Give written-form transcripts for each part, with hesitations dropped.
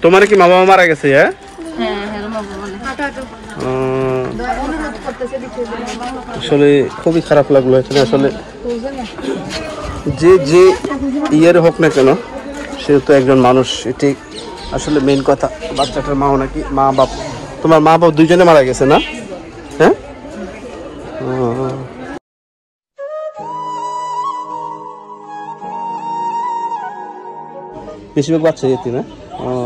তোমার কি মা বাবা মারা গেছে? আসলে খুবই খারাপ লাগলো এখানে। আসলে যে যে ইয়ের হোক না কেন, সে তো একজন মানুষ, এটাই আসলে মেইন কথা। বাচ্চাটার মাও নাকি মা বাপ, তোমার মা বাপ দুইজনে মারা গেছে না? হ্যাঁ, বেশিরভাগ বাচ্চা এতিম।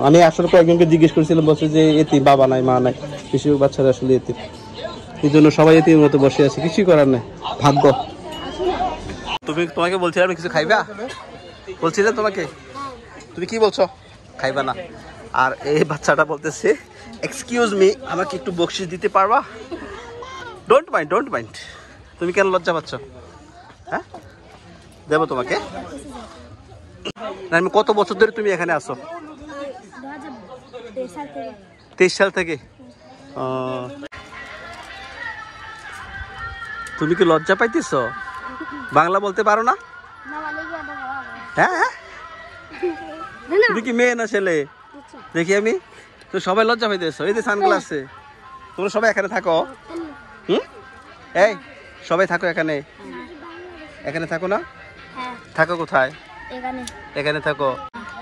আমি আসলে কয়েকজনকে জিজ্ঞেস করেছিলাম, বলছে যে এতিম, বাবা নাই মা নাই, বেশিরভাগ বাচ্চারা আসলে এতিম। এই জন্য সবাই এতিমের মতো বসে আছে, কিছুই করার নেই, ভাগ্য। তোমাকে বলছিলাম কিছু খাইবা, বলছিলে তোমাকে, তুমি কি বলছো? খাইবা না। আর এই বাচ্চাটা বলতেছে, এক্সকিউজ মি, আমাকে একটু বকশিশ দিতে পারবা? Don't mind, don't mind. তুমি কেন লজ্জা পাচ্ছ? হ্যাঁ, দেবো তোমাকে। আমি কত বছর ধরে তুমি এখানে আসো? 23 সাল থেকে। তুমি কি লজ্জা পাইতেছ? বাংলা বলতে পারো না? হ্যাঁ, তুমি কি মেয়ে না ছেলে? দেখি আমি তো, সবাই লজ্জা পাইতেছ। এই যে সানগ্লাসে, তোমরা সবাই এখানে থাকো? এই সবাই থাকো এখানে? এখানে থাকো না? থাকো কোথায়? এখানে থাকো।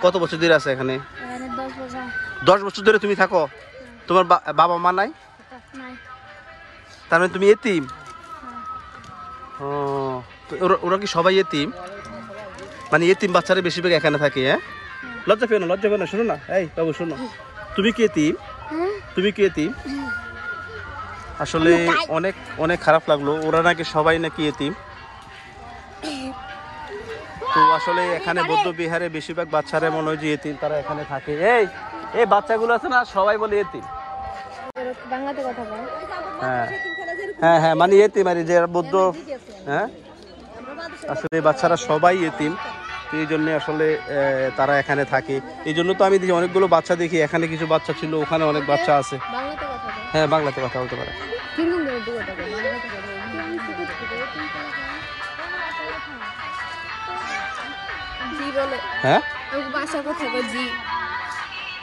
কত বছর ধরে আছে এখানে? 10 বছর ধরে তুমি থাকো? তোমার বাবা মা নাই? তার মানে তুমি এতিম? ওরা কি সবাই এতিম? মানে এতিম বাচ্চারা বেশিরভাগ এখানে থাকে? হ্যাঁ, লজ্জা পেও না, লজ্জা পেও না। শোনো না, এই বাবু শোনো, তুমি কি এতিম? তুমি কি এতিম? আসলে অনেক অনেক খারাপ লাগলো, ওরা নাকি সবাই নাকি এতিম। তো আসলে এখানে বৌদ্ধ বিহারে বেশিরভাগ বাচ্চারা মনে হয় যে এতিম, তারা এখানে থাকে। এই বাচ্চাগুলো আছে না, সবাই বলে এতিম। হ্যাঁ হ্যাঁ হ্যাঁ, মানে এতিম আর যে বৌদ্ধ। হ্যাঁ, আসলে বাচ্চারা সবাই এতিম, এই জন্য আসলে তারা এখানে থাকে। এই জন্য তো আমি দেখি অনেকগুলো বাচ্চা দেখি, এখানে কিছু বাচ্চা ছিল, ওখানে অনেক বাচ্চা আছে। হ্যাঁ, বাংলাতে কথা বলতে পারে। হ্যাঁ,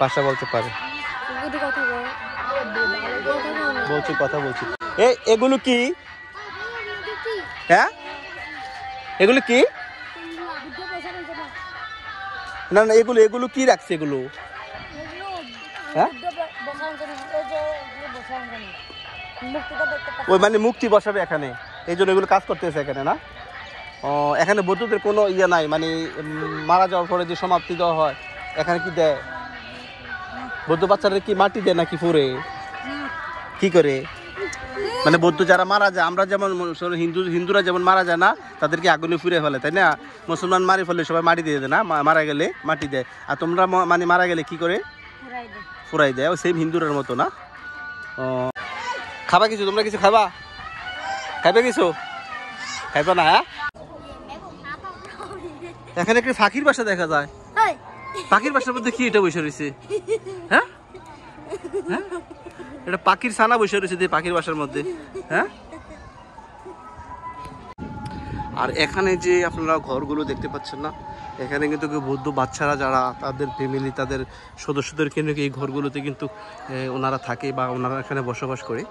ভাষা বলতে পারে, বলছি, কথা বলছি। এগুলো কি? হ্যাঁ, এগুলো কি? না না, এগুলো কি রাখছে এগুলো? হ্যাঁ, ওই মানে মুক্তি বসাবে এখানে, এই জন্য এগুলো কাজ করতেছে এখানে না? এখানে বৌদ্ধদের কোনো ইয়ে নাই, মানে মারা যাওয়ার পরে যে সমাপ্তি দেওয়া হয়, এখানে কি দেয়? বৌদ্ধ বাচ্চারা কি মাটি দেয় নাকি পুরে? কি করে? মানে বৌদ্ধ যারা মারা যায়, আমরা যেমন হিন্দুরা যেমন মারা যায় না, তাদেরকে আগুনে ফুরে ফেলে, তাই না? মুসলমান মারি ফেলে সবাই মাটি দিয়ে দেয় না, মারা গেলে মাটি দেয়। আর তোমরা মানে মারা গেলে কি করে? ফুরাই দেয়। সেম হিন্দুরের মতো না? খাবা কিছু? তোমরা কিছু খাবা? খাইবে কিছু? খাইবা না? হ্যাঁ, এখানে একটা পাখির বাসা দেখা যায়। পাখির বাসার মধ্যে কি এটা বসে রয়েছে? হ্যাঁ, এটা পাখির ছানা বসে রয়েছে পাখির বাসার মধ্যে। হ্যাঁ, আর এখানে যে আপনারা ঘরগুলো দেখতে পাচ্ছেন না, এখানে কিন্তু বৌদ্ধ বাচ্চারা যারা, তাদের ফ্যামিলি, তাদের সদস্যদেরকে এই ঘরগুলোতে কিন্তু ওনারা থাকে বা ওনারা এখানে বসবাস করে।